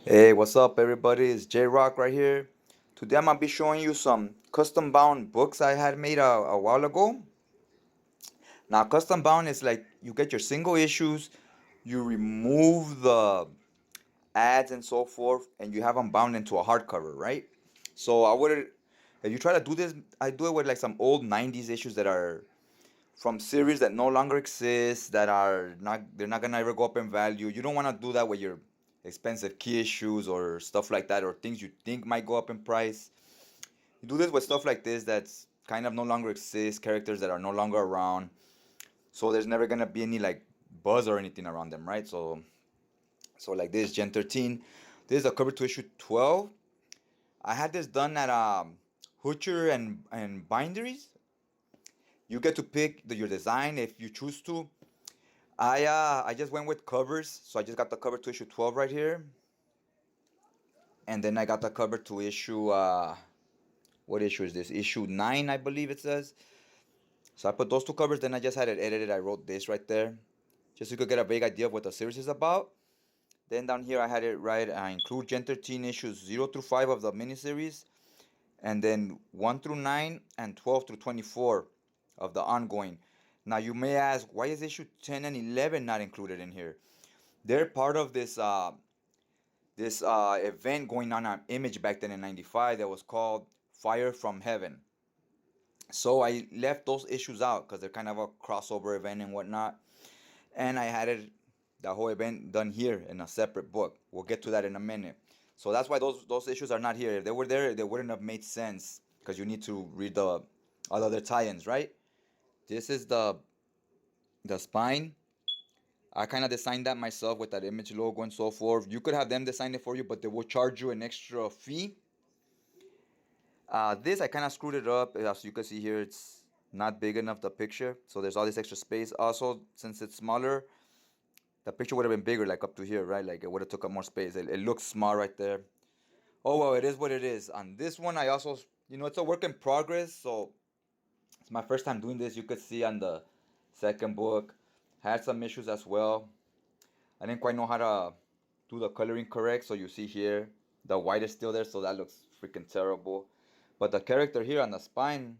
Hey, what's up, everybody? It's J Rock right here. Today I'm gonna be showing you some custom bound books I had made a while ago. Now, custom bound is like you get your single issues, you remove the ads and so forth, and you have them bound into a hardcover, right? So if you try to do this, I do it with like some old '90s issues that are from series that no longer exist, they're not gonna ever go up in value. You don't want to do that with your expensive key issues or stuff like that, or things you think might go up in price. You do this with stuff like this that's kind of no longer exist, characters that are no longer around, so there's never gonna be any like buzz or anything around them, right? So like this Gen 13, this is a cover to issue 12. I had this done at Hutcher and Binderies. You get to pick your design if you choose to. I just went with covers, so I just got the cover to issue 12 right here, and then I got the cover to issue what issue is this? Issue 9, I believe it says. So I put those two covers, then I just had it edited. I wrote this right there, just so you could get a vague idea of what the series is about. Then down here I had it right. I include Gen 13 issues 0 through 5 of the miniseries, and then 1 through 9 and 12 through 24 of the ongoing. Now you may ask, why is issue 10 and 11 not included in here? They're part of this event going on Image back then in '95 that was called Fire from Heaven. So I left those issues out because they're kind of a crossover event and whatnot. And I had the whole event done here in a separate book. We'll get to that in a minute. So that's why those issues are not here. If they were there, they wouldn't have made sense because you need to read the all other tie-ins, right? This is the spine. I kind of designed that myself with that image logo and so forth. You could have them design it for you, but they will charge you an extra fee. This I kind of screwed it up. As you can see here, it's not big enough, the picture. So there's all this extra space. Also, since it's smaller, the picture would have been bigger, like up to here, right? Like it would have took up more space. It looks small right there. Oh well, it is what it is. On this one, I also, it's a work in progress. So it's my first time doing this. You could see on the second book, had some issues as well. I didn't quite know how to do the coloring correct. So you see here, the white is still there, so that looks freaking terrible. But the character here on the spine,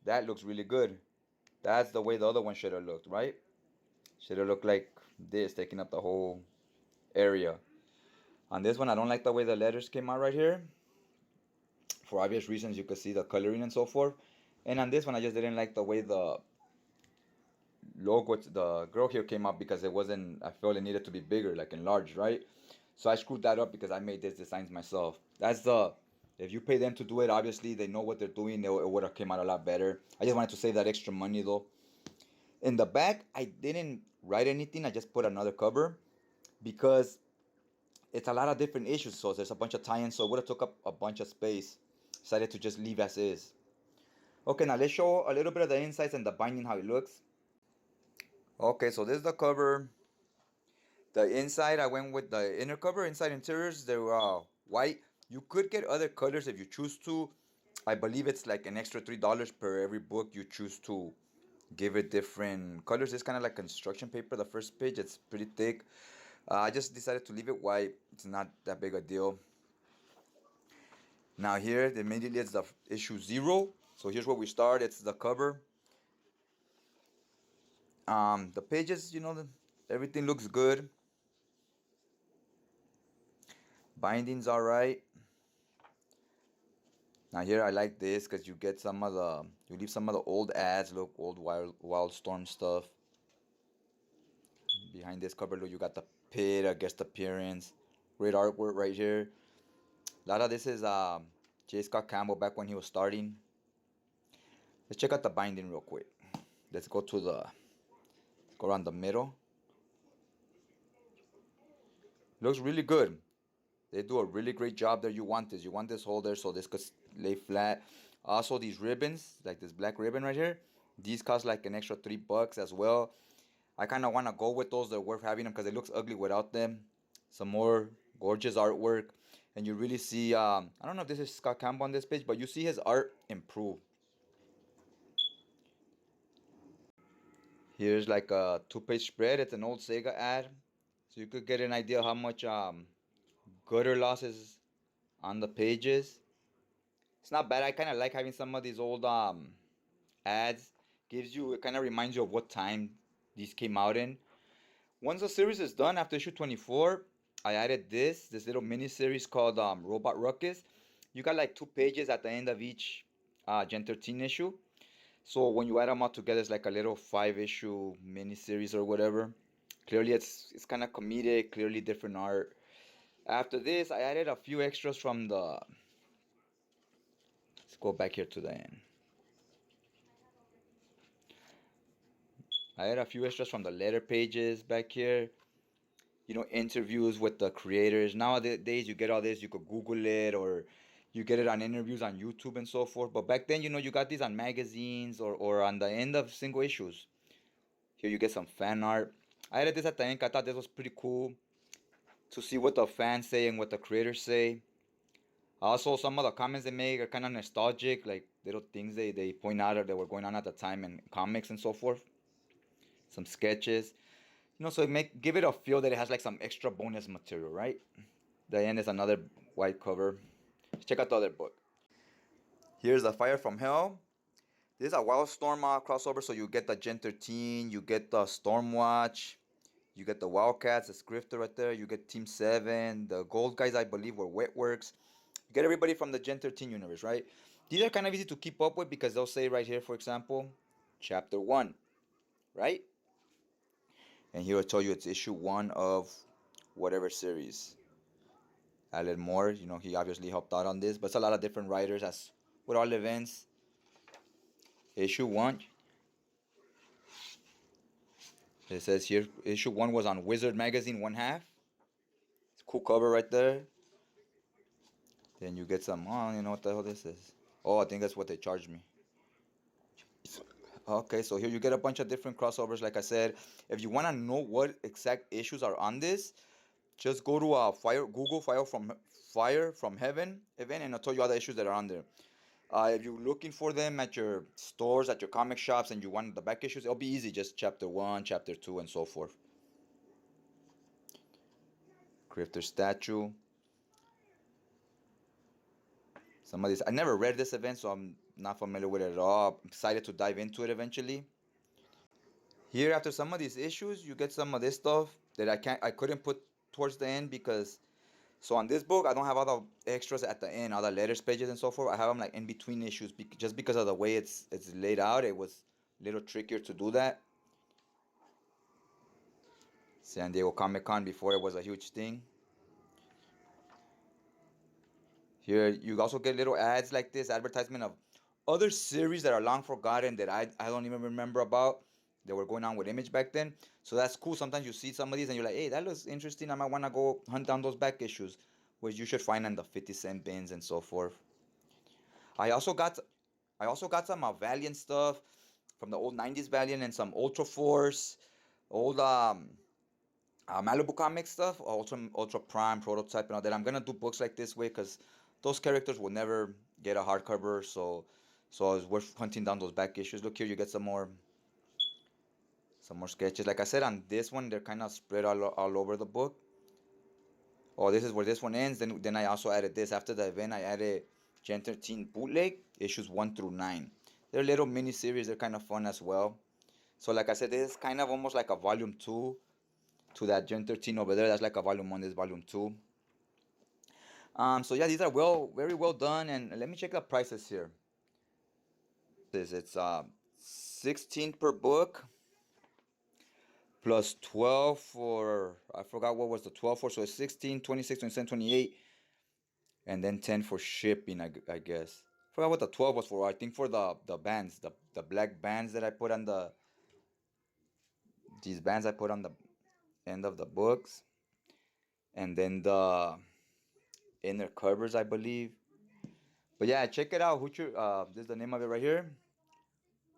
that looks really good. That's the way the other one should have looked, right? Should have looked like this, taking up the whole area. On this one, I don't like the way the letters came out right here. For obvious reasons, you could see the coloring and so forth. And on this one, I just didn't like the way the logo, the girl here came out because it wasn't, I felt it needed to be bigger, like enlarged, right? So I screwed that up because I made these designs myself. If you pay them to do it, obviously they know what they're doing. It would have came out a lot better. I just wanted to save that extra money though. In the back, I didn't write anything. I just put another cover because it's a lot of different issues. So there's a bunch of tie-ins. So it would have took up a bunch of space. Decided to just leave as is. Okay, now let's show a little bit of the insides and the binding, how it looks. Okay, so this is the cover. The inside, I went with the inner cover. Inside interiors, they were white. You could get other colors if you choose to. I believe it's like an extra $3 per every book you choose to give it different colors. It's kind of like construction paper. The first page, it's pretty thick. I just decided to leave it white. It's not that big a deal. Now here, immediately it's the issue 0. So here's where we start. It's the cover. The pages, everything looks good. Binding's all right. Now here I like this because you leave some of the old ads, look, old Wildstorm stuff. Behind this cover, look, you got the pit, a guest appearance, great artwork right here. A lot of this is J. Scott Campbell back when he was starting. Let's check out the binding real quick. Let's go go around the middle. Looks really good. They do a really great job there. You want this. You want this holder so this could lay flat. Also, these ribbons, like this black ribbon right here, these cost like an extra $3 as well. I kind of want to go with those. They're worth having them because it looks ugly without them. Some more gorgeous artwork. And you really see, I don't know if this is Scott Campbell on this page, but you see his art improve. Here's like a 2-page spread. It's an old Sega ad. So you could get an idea how much gutter losses on the pages. It's not bad. I kind of like having some of these old ads. Gives you, it kind of reminds you of what time these came out in. Once the series is done, after issue 24, I added this little mini series called Robot Ruckus. You got like 2 pages at the end of each Gen 13 issue. So when you add them all together, it's like a little 5 issue mini series or whatever. Clearly, it's kind of comedic. Clearly, different art. After this, I added a few extras from the. Let's go back here to the end. I added a few extras from the letter pages back here. You know, interviews with the creators. Nowadays, you get all this. You could Google it or you get it on interviews on YouTube and so forth. But back then, you know, you got these on magazines or on the end of single issues. Here you get some fan art. I added this at the end. I thought this was pretty cool to see what the fans say and what the creators say. Also, some of the comments they make are kind of nostalgic, like little things they point out that were going on at the time in comics and so forth. Some sketches. You know, so give it a feel that it has like some extra bonus material, right? The end is another white cover. Check out the other book. Here's the Fire from Hell. This is a Wildstorm crossover, so you get the Gen 13, you get the Stormwatch, you get the Wildcats, the Scrifter right there, you get Team 7, the gold guys I believe were Wetworks. You get everybody from the Gen 13 universe, right? These are kind of easy to keep up with because they'll say right here, for example, Chapter 1, right? And here will tell you it's issue 1 of whatever series. Alan Moore, you know, he obviously helped out on this, but it's a lot of different writers as with all events. Issue 1. It says here, issue 1 was on Wizard Magazine 1/2. It's a cool cover right there. Then you get some, oh, you know what the hell this is. Oh, I think that's what they charged me. Okay, so here you get a bunch of different crossovers. Like I said, if you want to know what exact issues are on this, just go to Google Fire from Heaven event, and I'll tell you all the issues that are on there. If you're looking for them at your stores, at your comic shops, and you want the back issues, it'll be easy. Just chapter 1, chapter 2, and so forth. Grifter statue. Some of these, I never read this event, so I'm not familiar with it at all. I'm excited to dive into it eventually. Here, after some of these issues, you get some of this stuff that I couldn't put towards the end because, so on this book, I don't have all the extras at the end, all the letters pages and so forth. I have them like in between issues, just because of the way it's laid out. It was a little trickier to do that. San Diego Comic-Con before it was a huge thing. Here, you also get little ads like this, advertisement of other series that are long forgotten that I don't even remember about that were going on with Image back then. So that's cool. Sometimes you see some of these and you're like, hey, that looks interesting. I might want to go hunt down those back issues, which you should find in the 50-cent bins and so forth. I also got some Valiant stuff from the old 90s Valiant and some Ultra Force, old Malibu comic stuff, Ultra Prime, Prototype, and all that. I'm gonna do books like this way because those characters will never get a hardcover, so it's worth hunting down those back issues. Look here, you get some more sketches. Like I said, on this one, they're kind of spread all over the book. Oh, this is where this one ends. Then I also added this. After the event, I added Gen 13 bootleg issues 1 through 9. They're little mini series. They're kind of fun as well. So like I said, this is kind of almost like a volume 2 to that Gen 13 over there. That's like a volume 1. This is volume 2. So yeah, these are very well done. And let me check the prices here. It's 16 per book plus 12 for, I forgot what was the 12 for, so it's 16, 26, 27, 28, and then 10 for shipping, I guess. Forgot what the 12 was for. I think for the bands, the black bands that I put on these bands I put on the end of the books, and then the inner covers, I believe. But yeah, check it out. This is the name of it right here.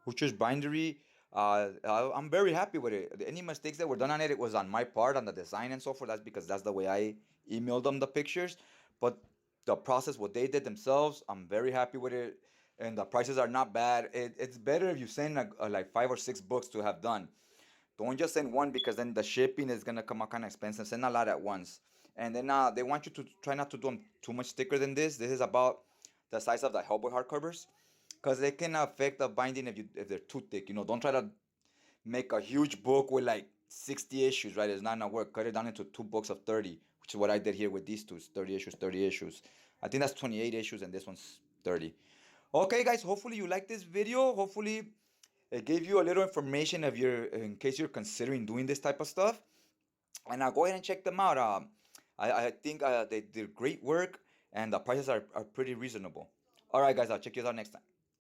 Hoocher's Bindery. I'm very happy with it. Any mistakes that were done on it, it was on my part, on the design and so forth. That's because that's the way I emailed them the pictures. But the process, what they did themselves, I'm very happy with it. And the prices are not bad. It's better if you send like 5 or 6 books to have done. Don't just send one because then the shipping is going to come out kind of expensive. Send a lot at once. And then they want you to try not to do them too much thicker than this. This is about the size of the Hellboy hardcovers, because they can affect the binding if they're too thick. You know, don't try to make a huge book with like 60 issues, right? It's not gonna work. Cut it down into 2 books of 30, which is what I did here with these two. 30 issues, 30 issues. I think that's 28 issues, and this one's 30. Okay, guys, hopefully you like this video. Hopefully it gave you a little information in case you're considering doing this type of stuff. And go ahead and check them out. I think they did great work, and the prices are pretty reasonable. All right, guys, I'll check you out next time.